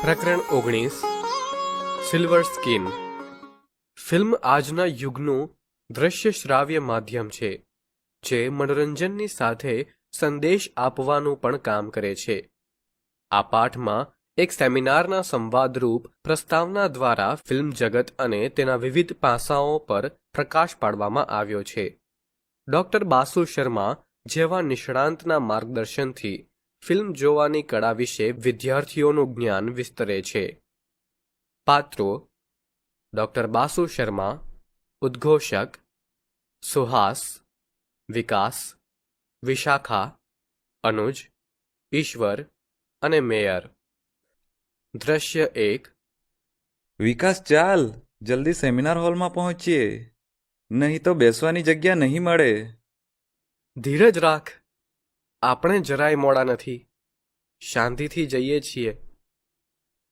પ્રકરણ 19 silver skin. Film આજના યુગનું દ્રશ્ય શ્રાવ્ય માધ્યમ છે જે મનોરંજનની સાથે સંદેશ આપવાનું પણ કામ કરે છે. આ પાઠમાં એક સેમિનારના સંવાદરૂપ પ્રસ્તાવના દ્વારા ફિલ્મ જગત અને તેના વિવિધ પાસાઓ પર પ્રકાશ પાડવામાં આવ્યો છે. ડોક્ટર બાસુ શર્મા જેવા નિષ્ણાંતના માર્ગદર્શનથી ફિલ્મ જોવાની કળા વિશે વિદ્યાર્થીઓનું જ્ઞાન વિસ્તરે છે. પાત્રો: ડોક્ટર બાસુ શર્મા, ઉદ્ઘોષક સુહાસ, વિકાસ, વિશાખા, અનુજ, ઈશ્વર અને મેયર. દ્રશ્ય 1. વિકાસ, ચાલ જલ્દી સેમિનાર હોલમાં પહોંચીએ, નહીં તો બેસવાની જગ્યા નહીં મળે. ધીરજ રાખ, આપણે જરાય મોડા નથી, શાંતિથી જઈએ છીએ.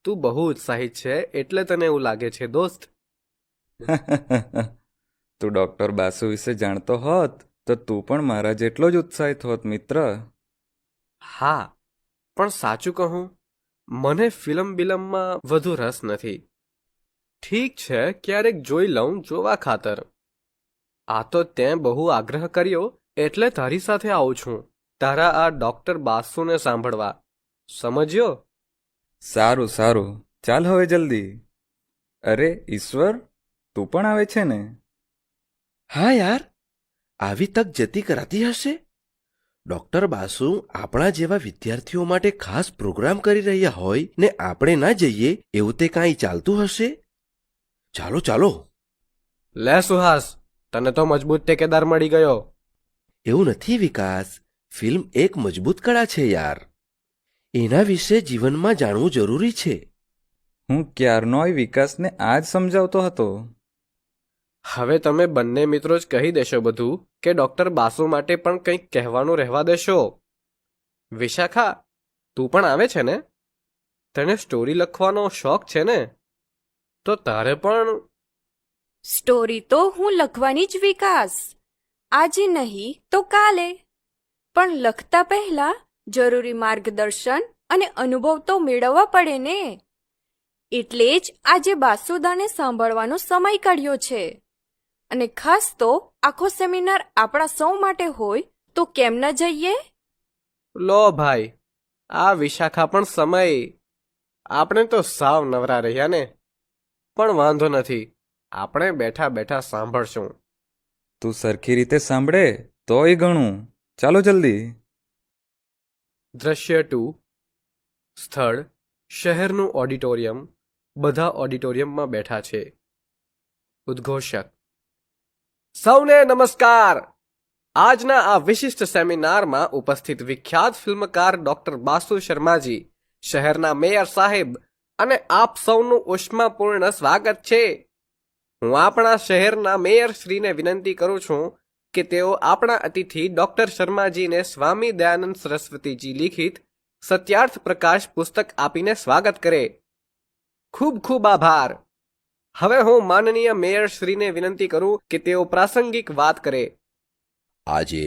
તું બહુ ઉત્સાહિત છે એટલે તને એવું લાગે છે દોસ્ત. તું ડોક્ટર બાસુ વિશે જાણતો હોત તો તું પણ મારા જેટલો જ ઉત્સાહિત હોત મિત્ર. હા, પણ સાચું કહું, મને ફિલ્મમાં વધુ રસ નથી. ઠીક છે, ક્યારેક જોઈ લઉં જોવા ખાતર. આ તો તેં બહુ આગ્રહ કર્યો એટલે તારી સાથે આવું છું, તારા આ ડોક્ટર બાસુને સાંભળવા. સમજ્યો? સારું સારું, ચાલ હવે જલ્દી. અરે ઈશ્વર, તું પણ આવે છે ને? હા યાર, આવી તક જતી કરાતી હશે. ડોક્ટર બાસુ આપણા જેવા વિદ્યાર્થીઓ માટે ખાસ પ્રોગ્રામ કરી રહ્યા હોય ને આપણે ના જઈએ એવું તે કાંઈ ચાલતું હશે? ચાલો ચાલો. લે સુહાસ, તને તો મજબૂત ટેકેદાર મળી ગયો. એવું નથી વિકાસ, ફિલ્મ એક મજબૂત કળા છે યાર. એના વિશે જીવનમાં જાણવું જરૂરી છે. હું ક્યારનોય વિકાસને આ જ સમજાવતો હતો. હવે તમે બંને મિત્રો જ કહી દેશો બધું કે ડોક્ટર બાસુ માટે પણ કંઈક કહેવાનું રહેવા દેશો. વિશાખા, તું પણ આવે છે ને? તને સ્ટોરી લખવાનો શોખ છે ને? તો તારે પણ. સ્ટોરી તો હું લખવાની જ વિકાસ, આજે નહીં તો કાલે. પણ લખતા પહેલા જરૂરી માર્ગદર્શન અને અનુભવ તો મેળવવા પડે ને. એટલે જ આજે બાસુદાને સાંભળવાનો સમય કાઢ્યો છે. અને ખાસ તો આખો સેમિનાર આપણા સૌ માટે હોય તો કેમ ન જઈએ? લો ભાઈ, આ વિશાખા પણ સમય. આપણે તો સાવ નવરા રહ્યા ને. પણ વાંધો નથી, આપણે બેઠા બેઠા સાંભળશું. તું સરખી રીતે સાંભળે તોય ઘણું. ચાલો જલ્દી. દ્રશ્ય 2. સ્થળ: શહેરનું ઓડિટોરિયમ. બધા ઓડિટોરિયમમાં બેઠા છે. ઉદ્ઘોષક: સૌને નમસ્કાર. આજના આ વિશિષ્ટ સેમિનારમાં ઉપસ્થિત વિખ્યાત ફિલ્મકાર ડોક્ટર બાસુ શર્માજી, શહેરના મેયર સાહેબ અને આપ સૌનું ઉષ્માપૂર્ણ સ્વાગત છે. હું આપણા શહેરના મેયર શ્રીને વિનંતી કરું છું કે તેઓ આપણા અતિથિ ડોક્ટર શર્માજીને સ્વામી દયાનંદ સરસ્વતીજી લિખિત સત્યાર્થ પ્રકાશ પુસ્તક આપીને સ્વાગત કરે. ખૂબ ખૂબ આભાર. હવે હું માનનીય મેયર શ્રીને વિનંતી કરું કે તેઓ પ્રાસંગિક વાત કરે. આજે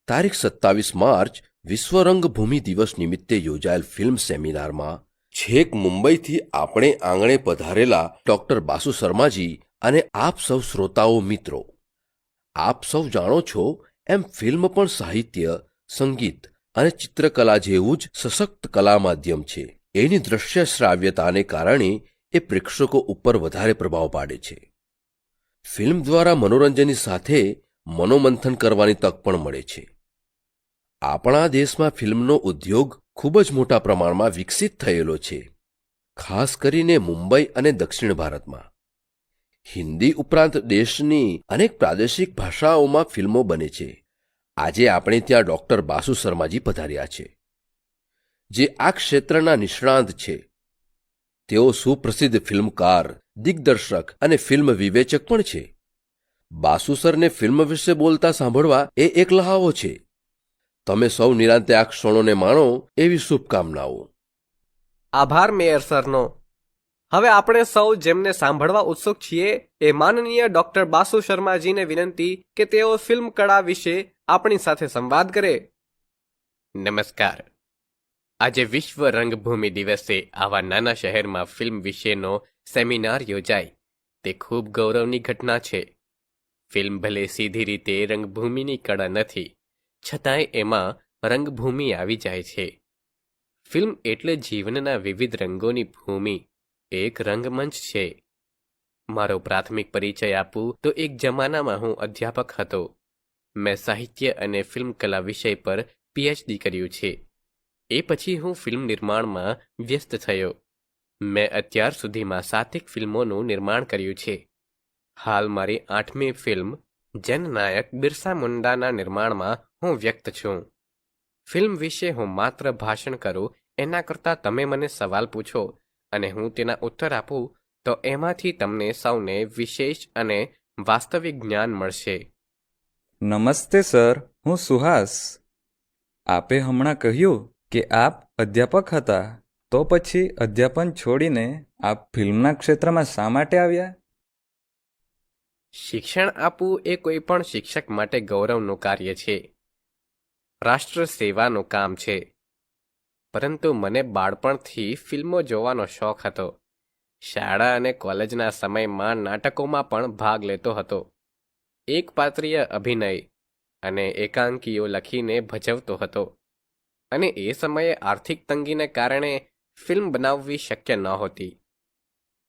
તારીખ 27 માર્ચ વિશ્વ રંગભૂમિ દિવસ નિમિત્તે યોજાયેલ ફિલ્મ સેમિનારમાં છેક મુંબઈથી આપણે આંગણે પધારેલા ડોક્ટર બાસુ શર્માજી અને આપ સૌ શ્રોતાઓ મિત્રો, આપ સૌ જાણો છો એમ ફિલ્મ પણ સાહિત્ય, સંગીત અને ચિત્રકલા જેવું જ સશક્ત કલા માધ્યમ છે. એની દ્રશ્ય શ્રાવ્યતાને કારણે એ પ્રેક્ષકો ઉપર વધારે પ્રભાવ પાડે છે. ફિલ્મ દ્વારા મનોરંજનની સાથે મનોમંથન કરવાની તક પણ મળે છે. આપણા દેશમાં ફિલ્મનો ઉદ્યોગ ખૂબ જ મોટા પ્રમાણમાં વિકસિત થયેલો છે, ખાસ કરીને મુંબઈ અને દક્ષિણ ભારતમાં. હિન્દી ઉપરાંત દેશની અનેક પ્રાદેશિક ભાષાઓમાં ફિલ્મો બને છે. આજે આપણે ત્યાં ડોક્ટર બાસુ શર્માજી પધાર્યા છે, જે આ ક્ષેત્રના નિષ્ણાંત છે. તેઓ સુપ્રસિદ્ધ ફિલ્મકાર, દિગ્દર્શક અને ફિલ્મ વિવેચક પણ છે. બાસુ સરને ફિલ્મ વિશે બોલતા સાંભળવા એ એક લહાવો છે. તમે સૌ નિરાંતે આ ક્ષણોને માણો એવી શુભકામનાઓ. આભાર મેયર સરનો. હવે આપણે સૌ જેમને સાંભળવા ઉત્સુક છીએ એ માનનીય ડોક્ટર બાસુ શર્માજીને વિનંતી કે તેઓ ફિલ્મ કળા વિશે આપણી સાથે સંવાદ કરે. નમસ્કાર. આજે વિશ્વ રંગભૂમિ દિવસે આવા નાના શહેરમાં ફિલ્મ વિશેનો સેમિનાર યોજાય તે ખૂબ ગૌરવની ઘટના છે. ફિલ્મ ભલે સીધી રીતે રંગભૂમિની કળા નથી, છતાંય એમાં રંગભૂમિ આવી જાય છે. ફિલ્મ એટલે જીવનના વિવિધ રંગોની ભૂમિ, એક રંગમંચ છે. મારો પ્રાથમિક પરિચય આપું તો એક જમાનામાં હું અધ્યાપક હતો. મેં સાહિત્ય અને ફિલ્મ કલા વિષય પર પીએચડી કર્યું છે. એ પછી હું ફિલ્મ નિર્માણમાં વ્યસ્ત થયો. મેં અત્યાર સુધીમાં 7 ફિલ્મોનું નિર્માણ કર્યું છે. હાલ મારી 8મી ફિલ્મ જનનાયક બિરસા મુંડાના નિર્માણમાં હું વ્યક્ત છું. ફિલ્મ વિશે હું માત્ર ભાષણ કરું એના કરતાં તમે મને સવાલ પૂછો અને હું તેના ઉત્તર આપું તો એમાંથી તમને સૌને વિશેષ અને વાસ્તવિક જ્ઞાન મળશે. નમસ્તે સર, હું સુહાસ. આપે હમણાં કહ્યું કે આપ અધ્યાપક હતા, તો પછી અધ્યાપન છોડીને આપ ફિલ્મના ક્ષેત્રમાં શા માટે આવ્યા? શિક્ષણ આપવું એ કોઈ પણ શિક્ષક માટે ગૌરવનું કાર્ય છે. રાષ્ટ્ર સેવાનું કામ છે. પરંતુ મને બાળપણથી ફિલ્મો જોવાનો શોખ હતો. શાળા અને કોલેજના સમયમાં નાટકોમાં પણ ભાગ લેતો હતો. એક પાત્રીય અભિનય અને એકાંકીઓ લખીને ભજવતો હતો. અને એ સમયે આર્થિક તંગીને કારણે ફિલ્મ બનાવવી શક્ય નહોતી.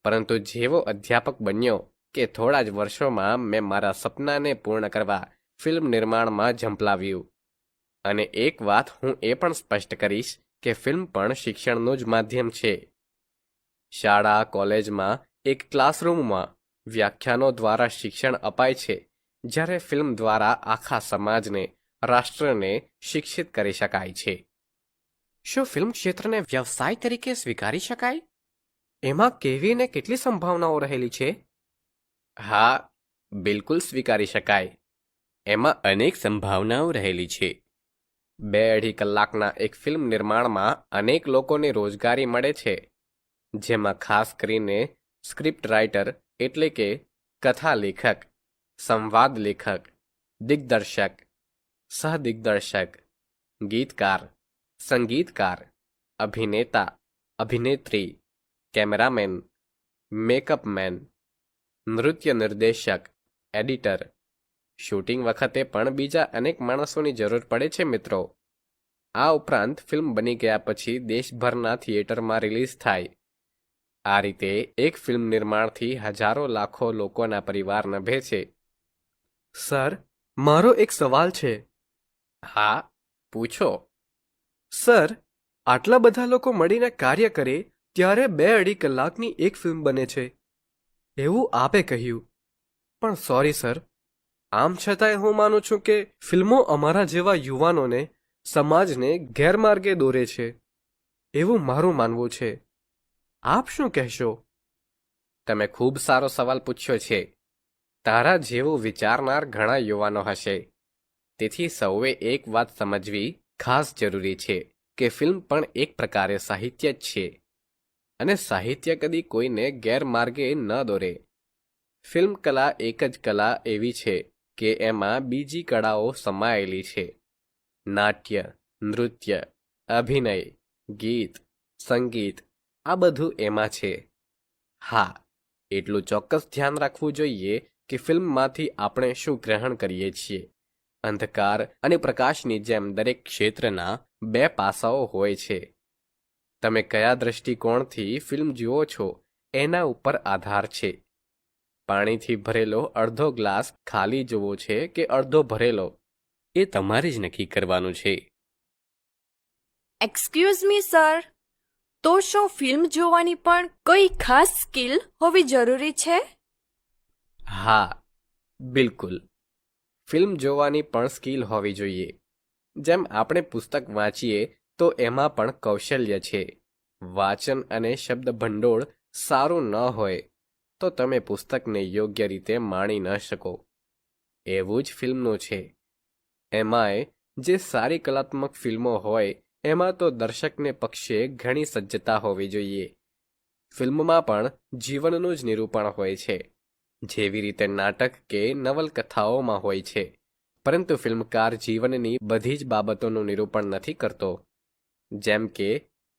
પરંતુ જેવો અધ્યાપક બન્યો કે થોડા જ વર્ષોમાં મેં મારા સપનાને પૂર્ણ કરવા ફિલ્મ નિર્માણમાં ઝંપલાવ્યું. અને એક વાત હું એ પણ સ્પષ્ટ કરીશ કે ફિલ્મ પણ શિક્ષણનું જ માધ્યમ છે. શાળા કોલેજમાં એક ક્લાસરૂમમાં વ્યાખ્યાનો દ્વારા શિક્ષણ અપાય છે, જ્યારે ફિલ્મ દ્વારા આખા સમાજને, રાષ્ટ્રને શિક્ષિત કરી શકાય છે. શું ફિલ્મ ક્ષેત્રને વ્યવસાય તરીકે સ્વીકારી શકાય? એમાં કેવી ને કેટલી સંભાવનાઓ રહેલી છે? હા, બિલકુલ સ્વીકારી શકાય. એમાં અનેક સંભાવનાઓ રહેલી છે. 2-2.5 કલાકના એક ફિલ્મ નિર્માણમાં અનેક લોકોને રોજગારી મળે છે, જેમાં ખાસ કરીને સ્ક્રિપ્ટ રાઇટર એટલે કે કથા લેખક, સંવાદ લેખક, દિગ્દર્શક, સહદિગ્દર્શક, ગીતકાર, સંગીતકાર, અભિનેતા, અભિનેત્રી, કેમેરામેન, મેકઅપમેન, નૃત્ય નિર્દેશક, એડિટર. શૂટિંગ વખતે પણ બીજા અનેક માણસોની જરૂર પડે છે મિત્રો. આ ઉપરાંત ફિલ્મ બની ગયા પછી દેશભરના થિયેટરમાં રિલીઝ થાય. આ રીતે એક ફિલ્મ નિર્માણથી હજારો લાખો લોકોના પરિવાર નભે છે. સર, મારો એક સવાલ છે. હા, પૂછો. સર, આટલા બધા લોકો મળીને કાર્ય કરે ત્યારે 2-2.5 કલાકની એક ફિલ્મ બને છે એવું આપે કહ્યું. પણ સોરી સર, આમ છતાંય હું માનું છું કે ફિલ્મો અમારા જેવા યુવાનોને, સમાજને ગેરમાર્ગે દોરે છે એવું મારું માનવું છે. આપ શું કહેશો? તમે ખૂબ સારો સવાલ પૂછ્યો છે. તારા જેવું વિચારનાર ઘણા યુવાનો હશે. તેથી સૌએ એક વાત સમજવી ખાસ જરૂરી છે કે ફિલ્મ પણ એક પ્રકારે સાહિત્ય જ છે. અને સાહિત્ય કદી કોઈને ગેરમાર્ગે ન દોરે. ફિલ્મ કલા એક જ કલા એવી છે કે એમાં બીજી કળાઓ સમાયેલી છે. નાટ્ય, નૃત્ય, અભિનય, ગીત, સંગીત, આ બધું એમાં છે. હા, એટલું ચોક્કસ ધ્યાન રાખવું જોઈએ કે ફિલ્મમાંથી આપણે શું ગ્રહણ કરીએ છીએ. અંધકાર અને પ્રકાશની જેમ દરેક ક્ષેત્રના 2 પાસાઓ હોય છે. તમે કયા દૃષ્ટિકોણથી ફિલ્મ જુઓ છો એના ઉપર આધાર છે. પાણીથી ભરેલો અડધો ગ્લાસ ખાલી જોવો છે કે અડધો ભરેલો, એ તમારે જ નક્કી કરવાનું છે. એક્સક્યુઝ મી સર, તો શું ફિલ્મ જોવાની પણ કોઈ ખાસ સ્કિલ હોવી જરૂરી છે? હા, બિલકુલ. ફિલ્મ જોવાની પણ સ્કિલ હોવી જોઈએ. જેમ આપણે પુસ્તક વાંચીએ તો એમાં પણ કૌશલ્ય છે. વાચન અને શબ્દ ભંડોળ સારું ન હોય તો તમે પુસ્તકને યોગ્ય રીતે માણી ન શકો. એવું જ ફિલ્મનું છે. એમાંય જે સારી કલાત્મક ફિલ્મો હોય એમાં તો દર્શકને પક્ષે ઘણી સજ્જતા હોવી જોઈએ. ફિલ્મમાં પણ જીવનનું જ નિરૂપણ હોય છે, જેવી રીતે નાટક કે નવલકથાઓમાં હોય છે. પરંતુ ફિલ્મકાર જીવનની બધી જ બાબતોનું નિરૂપણ નથી કરતો. જેમ કે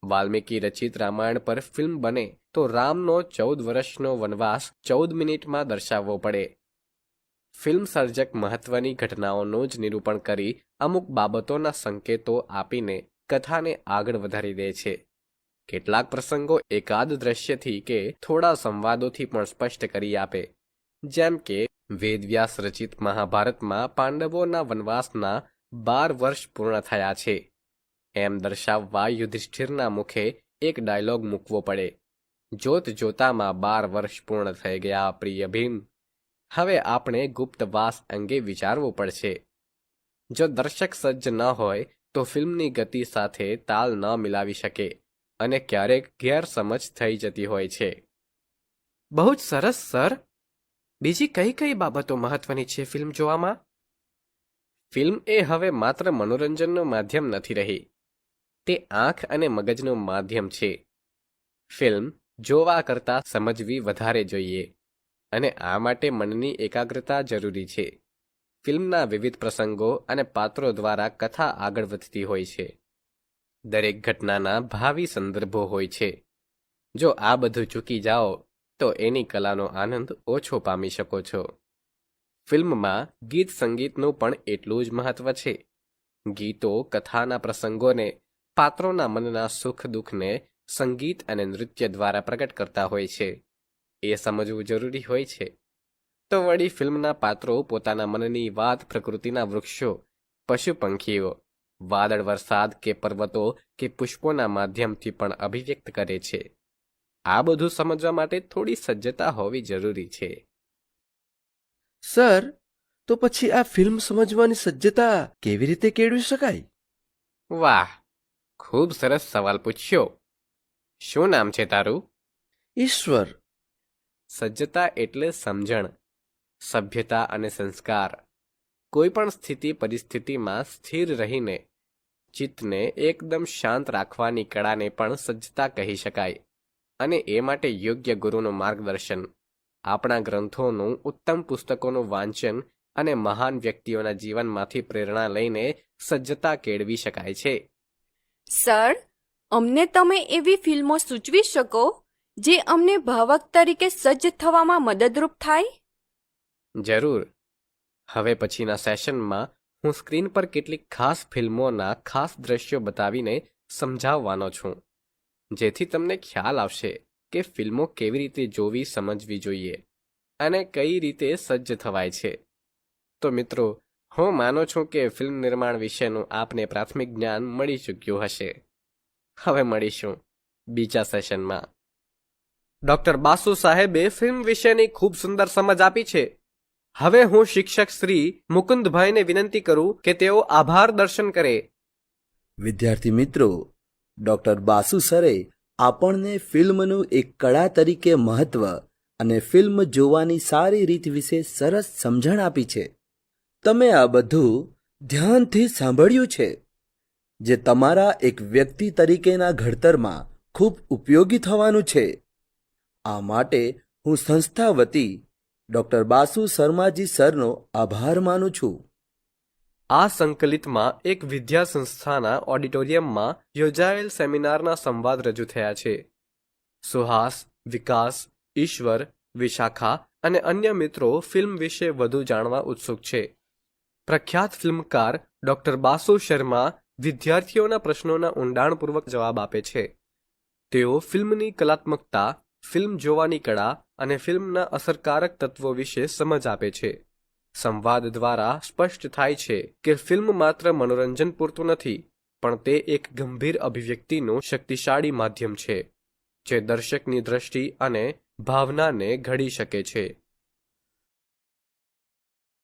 વાલ્મીકી રચિત રામાયણ પર ફિલ્મ બને તો રામનો 14 વર્ષનો વનવાસ 14 મિનિટમાં દર્શાવવો પડે. ફિલ્મ સર્જક મહત્વની ઘટનાઓનું જ નિરૂપણ કરી અમુક બાબતોના સંકેતો આપીને કથાને આગળ વધારી દે છે. કેટલાક પ્રસંગો એકાદ દ્રશ્યથી કે થોડા સંવાદોથી પણ સ્પષ્ટ કરી આપે. જેમ કે વેદવ્યાસ રચિત મહાભારતમાં પાંડવોના વનવાસના 12 વર્ષ પૂર્ણ થયા છે એમ દર્શાવવા યુધિષ્ઠિરના મુખે એક ડાયલોગ મૂકવો પડે. જોત જોતામાં 12 વર્ષ પૂર્ણ થઈ ગયા પ્રિય ભીમ. હવે આપણે ગુપ્તવાસ અંગે વિચારવું પડશે. જો દર્શક સજ્જ ન હોય તો ફિલ્મની ગતિ સાથે તાલ ન મિલાવી શકે અને ક્યારેક ગેરસમજ થઈ જતી હોય છે. બહુ જ સરસ સર. બીજી કઈ કઈ બાબતો મહત્વની છે ફિલ્મ જોવામાં? ફિલ્મ એ હવે માત્ર મનોરંજનનું માધ્યમ નથી રહી. તે આંખ અને મગજનું માધ્યમ છે. ફિલ્મ જોવા કરતાં સમજવી વધારે જોઈએ અને આ માટે મનની એકાગ્રતા જરૂરી છે. ફિલ્મના વિવિધ પ્રસંગો અને પાત્રો દ્વારા કથા આગળ વધતી હોય છે. દરેક ઘટનાના ભાવિ સંદર્ભો હોય છે. જો આ બધું ચૂકી જાઓ તો એની કલાનો આનંદ ઓછો પામી શકો છો. ફિલ્મમાં ગીત સંગીતનું પણ એટલું જ મહત્વ છે. ગીતો કથાના પ્રસંગોને, પાત્રોના મનના સુખ દુઃખને સંગીત અને નૃત્ય દ્વારા પ્રગટ કરતા હોય છે. એ સમજવું જરૂરી હોય છે. તો વળી ફિલ્મના પાત્રો પોતાના મનની વાત પ્રકૃતિના વૃક્ષો, પશુ પંખીઓ, વાદળ વરસાદ કે પર્વતો કે પુષ્પોના માધ્યમથી પણ અભિવ્યક્ત કરે છે. આ બધું સમજવા માટે થોડી સજ્જતા હોવી જરૂરી છે. સર, તો પછી આ ફિલ્મ સમજવાની સજ્જતા કેવી રીતે કેળવી શકાય? વાહ, ખૂબ સરસ સવાલ પૂછ્યો. શું નામ છે તારું? ઈશ્વર. સજ્જતા એટલે સમજણ, સભ્યતા અને સંસ્કાર. કોઈ પણ સ્થિતિ પરિસ્થિતિમાં સ્થિર રહીને ચિત્તને એકદમ શાંત રાખવાની કળાને પણ સજ્જતા કહી શકાય. અને એ માટે યોગ્ય ગુરુનું માર્ગદર્શન, આપણા ગ્રંથોનું, ઉત્તમ પુસ્તકોનું વાંચન અને મહાન વ્યક્તિઓના જીવનમાંથી પ્રેરણા લઈને સજ્જતા કેળવી શકાય છે. સર, અમને તમે એવી ફિલ્મો સૂચવી શકો જે અમને ભાવક તરીકે સજ્જ થવામાં મદદરૂપ થાય? જરૂર. હવે પછીના સેશનમાં હું સ્ક્રીન પર કેટલીક ખાસ ફિલ્મોના ખાસ દ્રશ્યો બતાવીને સમજાવવાનો છું, જેથી તમને ખ્યાલ આવશે કે ફિલ્મો કેવી રીતે જોવી, સમજવી જોઈએ અને કઈ રીતે સજ્જ થવાય છે. તો મિત્રો, હું માનું છું કે ફિલ્મ નિર્માણ વિશેનું આપને પ્રાથમિક જ્ઞાન મળી ચૂક્યું હશે. હવે મળીશું બીજા સેશનમાં. ડોક્ટર બાસુ સાહેબે ફિલ્મ વિશેની ખૂબ સુંદર સમજ આપી છે. હવે હું શિક્ષક શ્રી મુકુંદભાઈને વિનંતી કરું કે તેઓ આભાર દર્શન કરે. વિદ્યાર્થી મિત્રો, ડૉક્ટર બાસુ સરે આપણને ફિલ્મનું એક કળા તરીકે મહત્વ અને ફિલ્મ જોવાની સારી રીત વિશે સરસ સમજણ આપી છે. તમે આ બધું ધ્યાનથી સાંભળ્યું છે, જે તમારા એક વ્યક્તિ તરીકેના ઘડતરમાં ખૂબ ઉપયોગી થવાનું છે. આ માટે હું સંસ્થા વતી ડૉક્ટર બાસુ શર્માજી સરનો આભાર માનું છું. આ સંકલિતમાં એક વિદ્યા સંસ્થાના ઓડિટોરિયમમાં યોજાયેલ સેમિનારના સંવાદ રજૂ થયા છે. સુહાસ, વિકાસ, ઈશ્વર, વિશાખા અને અન્ય મિત્રો ફિલ્મ વિશે વધુ જાણવા ઉત્સુક છે. પ્રખ્યાત ફિલ્મકાર ડોક્ટર બાસુ શર્મા વિદ્યાર્થીઓના પ્રશ્નોના ઊંડાણપૂર્વક જવાબ આપે છે. તેઓ ફિલ્મની કલાત્મકતા, ફિલ્મ જોવાની કળા અને ફિલ્મના અસરકારક તત્વો વિશે સમજ આપે છે. સંવાદ દ્વારા સ્પષ્ટ થાય છે કે ફિલ્મ માત્ર મનોરંજન પૂરતું નથી, પણ તે એક ગંભીર અભિવ્યક્તિનું શક્તિશાળી માધ્યમ છે, જે દર્શકની દ્રષ્ટિ અને ભાવનાને ઘડી શકે છે.